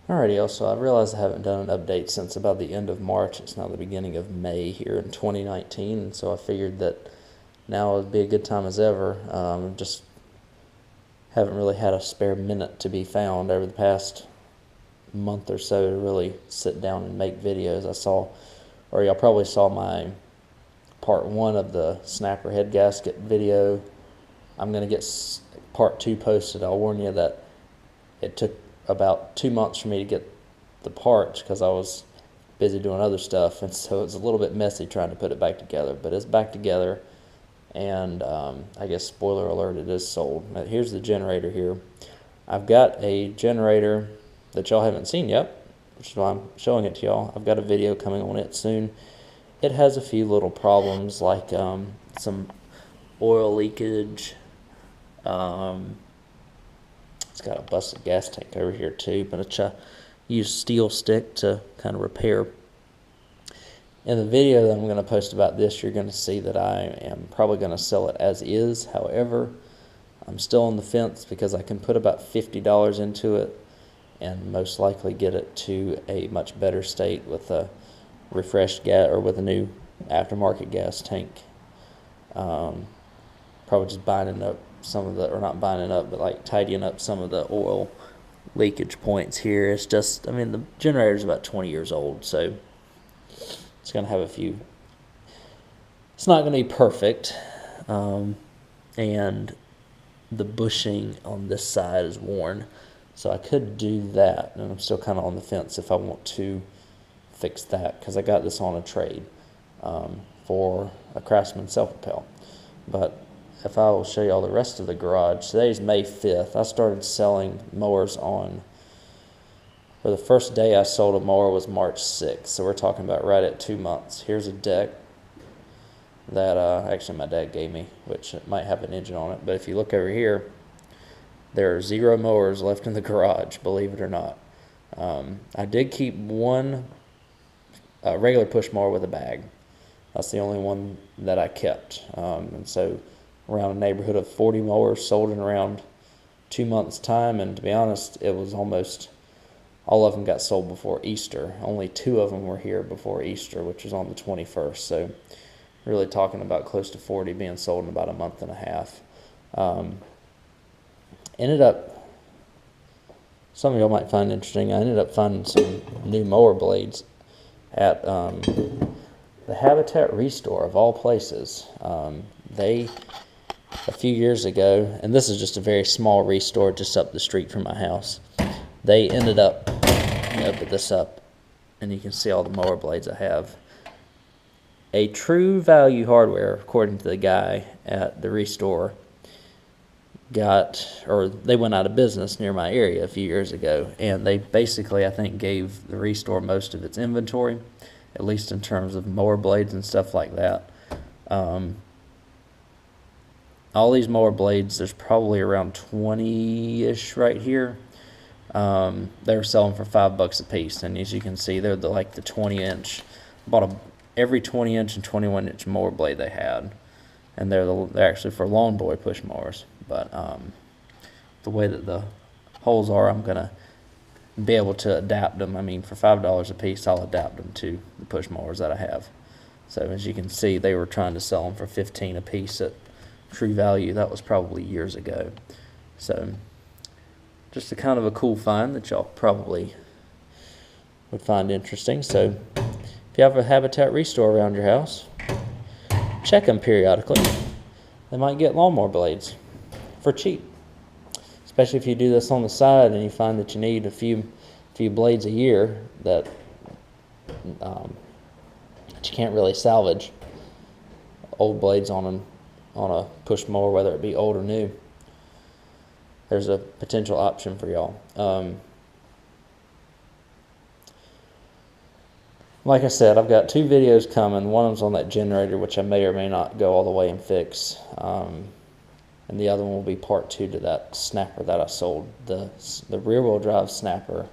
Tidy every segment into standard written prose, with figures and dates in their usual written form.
Alrighty, also, I realized I haven't done an update since about the end of March. It's now the beginning of May here in 2019, and so I figured that now would be a good time as ever. Just haven't really had a spare minute to be found over the past month or so to really sit down and make videos. Or y'all probably saw my part one of the snapper head gasket video. I'm going to get part two posted. I'll warn you that it took about 2 months for me to get the parts because I was busy doing other stuff, and so it's a little bit messy trying to put it back together, but it's back together. And I guess spoiler alert, it is sold. Now, here's the generator here. I've got a generator that y'all haven't seen yet, which is why I'm showing it to y'all. I've got a video coming on it soon. It has a few little problems like some oil leakage. It's got a busted gas tank over here too, but I use steel stick to kind of repair. In the video that I'm going to post about this, you're going to see that I am probably going to sell it as is. However, I'm still on the fence because I can put about $50 into it and most likely get it to a much better state with a refreshed gas or with a new aftermarket gas tank. Probably just binding up some of the, or not binding up, but like tidying up some of the oil leakage points here. It's just, I mean, the generator is about 20 years old, so it's going to have a few. It's not going to be perfect, and the bushing on this side is worn, so I could do that, and I'm still kind of on the fence if I want to fix that, because I got this on a trade for a Craftsman self-propel. But if I will show you all the rest of the garage, today's May 5th. I started selling mowers for the first day I sold a mower was March 6th, so we're talking about right at 2 months. Here's a deck that actually my dad gave me, which might have an engine on it, but if you look over here, there are 0 mowers left in the garage, believe it or not. I did keep one regular push mower with a bag. That's the only one that I kept, and so around a neighborhood of 40 mowers sold in around 2 months' time, and to be honest, it was almost all of them got sold before Easter. Only 2 of them were here before Easter, which was on the 21st, so really talking about close to 40 being sold in about a month and a half. Ended up, some of y'all might find interesting, I ended up finding some new mower blades at the Habitat Restore, of all places. They, a few years ago, and this is just a very small restore just up the street from my house, they ended up, let me open this up, and you can see all the mower blades I have. A True Value Hardware, according to the guy at the restore, they went out of business near my area a few years ago, and they basically, I think, gave the restore most of its inventory, at least in terms of mower blades and stuff like that. All these mower blades, there's probably around 20-ish right here. They were selling for $5 a piece, and as you can see, they're like the 20-inch. Bought every 20-inch and 21-inch mower blade they had, and they're actually for lawn boy push mowers. But the way that the holes are, I'm gonna be able to adapt them. I mean, for $5 a piece, I'll adapt them to the push mowers that I have. So as you can see, they were trying to sell them for $15 a piece at True Value. That was probably years ago. So just a kind of a cool find that y'all probably would find interesting. So if you have a Habitat Restore around your house, check them periodically. They might get lawnmower blades for cheap, especially if you do this on the side and you find that you need a few blades a year that you can't really salvage. Old blades on a push mower, whether it be old or new. There's a potential option for y'all. Like I said, I've got 2 videos coming. One of them's on that generator, which I may or may not go all the way and fix. And the other one will be part 2 to that snapper that I sold. The rear-wheel drive snapper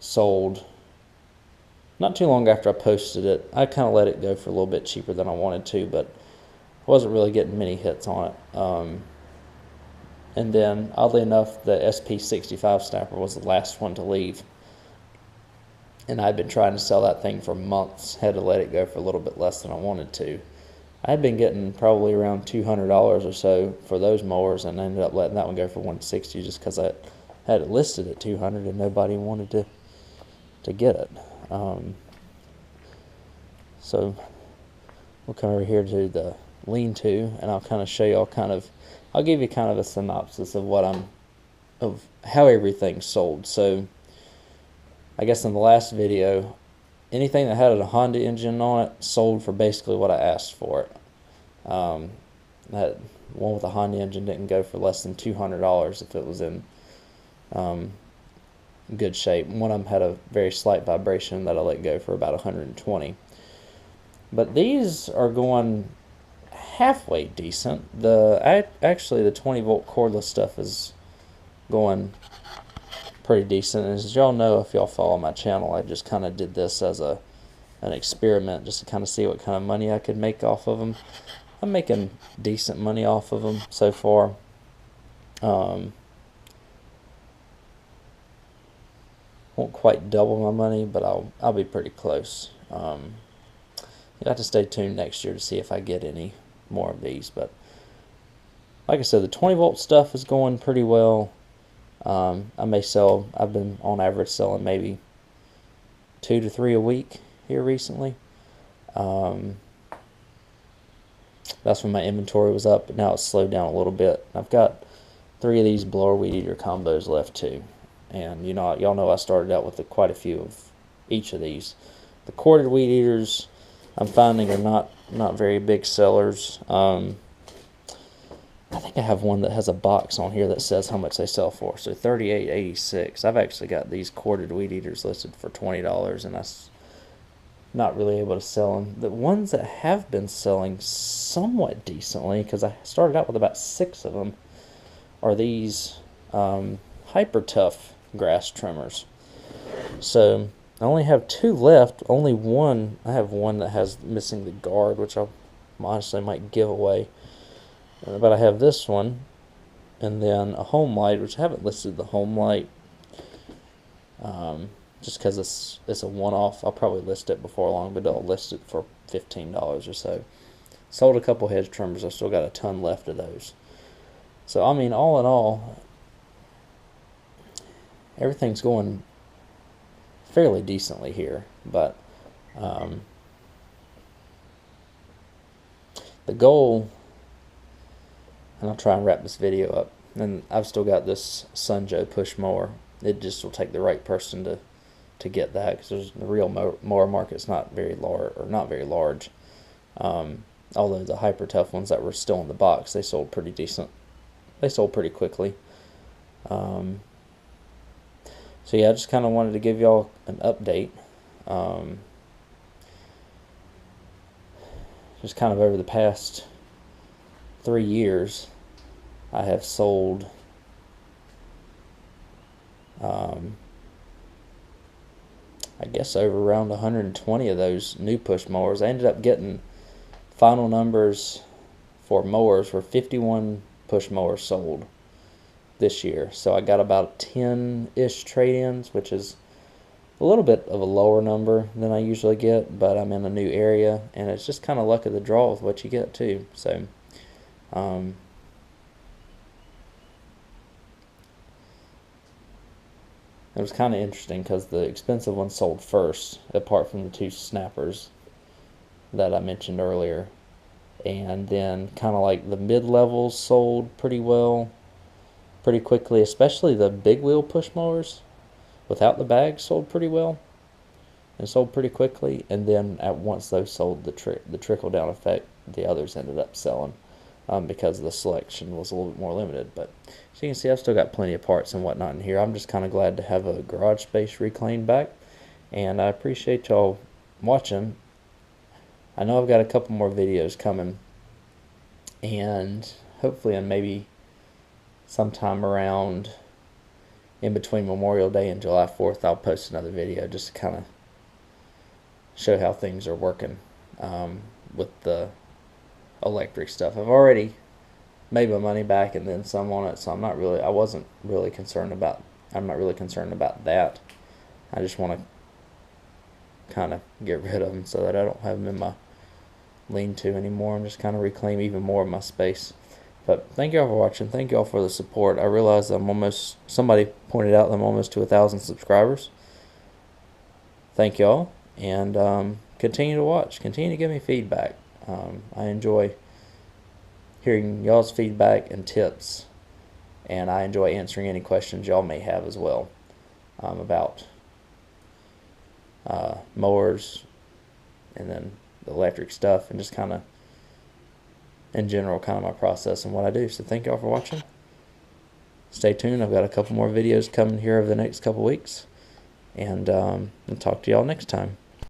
sold not too long after I posted it. I kind of let it go for a little bit cheaper than I wanted to, but I wasn't really getting many hits on it. And then, oddly enough, the SP65 snapper was the last one to leave. And I'd been trying to sell that thing for months. Had to let it go for a little bit less than I wanted to. I had been getting probably around $200 or so for those mowers, and I ended up letting that one go for $160 just because I had it listed at $200 and nobody wanted to get it. So we'll come over here to the lean-to, and I'll kind of show y'all I'll give you kind of a synopsis of how everything's sold. So I guess in the last video, anything that had a Honda engine on it sold for basically what I asked for it. That one with a Honda engine didn't go for less than $200 if it was in good shape. One of them had a very slight vibration that I let go for about $120. But these are going halfway decent. Actually the 20-volt cordless stuff is going pretty decent. And as y'all know, if y'all follow my channel, I just kind of did this as an experiment just to kind of see what kind of money I could make off of them. I'm making decent money off of them so far. Won't quite double my money, but I'll be pretty close. You'll have to stay tuned next year to see if I get any more of these. But like I said, the 20-volt stuff is going pretty well. I've been on average selling maybe 2 to 3 a week here recently. That's when my inventory was up, but now it's slowed down a little bit. I've got 3 of these blower weed eater combos left too. And y'all know I started out with quite a few of each of these. The corded weed eaters I'm finding are not very big sellers. I think I have one that has a box on here that says how much they sell for. So $38.86. I've actually got these corded weed eaters listed for $20, and that's not really able to sell them. The ones that have been selling somewhat decently, because I started out with about 6 of them, are these Hyper Tough grass trimmers. So I only have 2 left. Only one, I have one that has missing the guard, which I honestly might give away. But I have this one, and then a home light, which I haven't listed the home light, just because it's a one-off. I'll probably list it before long, but I'll list it for $15 or so. Sold a couple hedge trimmers. I've still got a ton left of those. So I mean, all in all, everything's going fairly decently here. But the goal, and I'll try and wrap this video up. And I've still got this Sunjo push mower. It just will take the right person to get that, because the real mower market's not very large, although the Hyper Tough ones that were still in the box, they sold pretty decent. They sold pretty quickly. So yeah, I just kind of wanted to give y'all an update. Just kind of over the past 3 years, I have sold I guess over around 120 of those new push mowers. I ended up getting final numbers for mowers for 51 push mowers sold this year. So I got about 10-ish trade-ins, which is a little bit of a lower number than I usually get, but I'm in a new area, and it's just kind of luck of the draw with what you get too. So it was kind of interesting because the expensive ones sold first, apart from the 2 snappers that I mentioned earlier. And then kind of like the mid-levels sold pretty well, pretty quickly, especially the big wheel push mowers without the bag sold pretty well and sold pretty quickly. And then once those sold, the trickle-down effect, the others ended up selling because the selection was a little bit more limited. But so you can see I've still got plenty of parts and whatnot in here. I'm just kind of glad to have a garage space reclaimed back, and I appreciate y'all watching. I know I've got a couple more videos coming, and hopefully in maybe sometime around in between Memorial Day and July 4th, I'll post another video just to kind of show how things are working with the electric stuff. I've already made my money back and then some on it, so I'm not really, I wasn't really concerned about, I'm not really concerned about that. I just want to kind of get rid of them so that I don't have them in my lean-to anymore and just kind of reclaim even more of my space. But thank y'all for watching. Thank y'all for the support. I realize I'm almost, somebody pointed out that I'm almost to 1,000 subscribers. Thank y'all, and continue to watch. Continue to give me feedback. I enjoy hearing y'all's feedback and tips, and I enjoy answering any questions y'all may have as well, about mowers and then the electric stuff, and just kind of in general kind of my process and what I do. So thank y'all for watching. Stay tuned. I've got a couple more videos coming here over the next couple weeks, and I'll talk to y'all next time.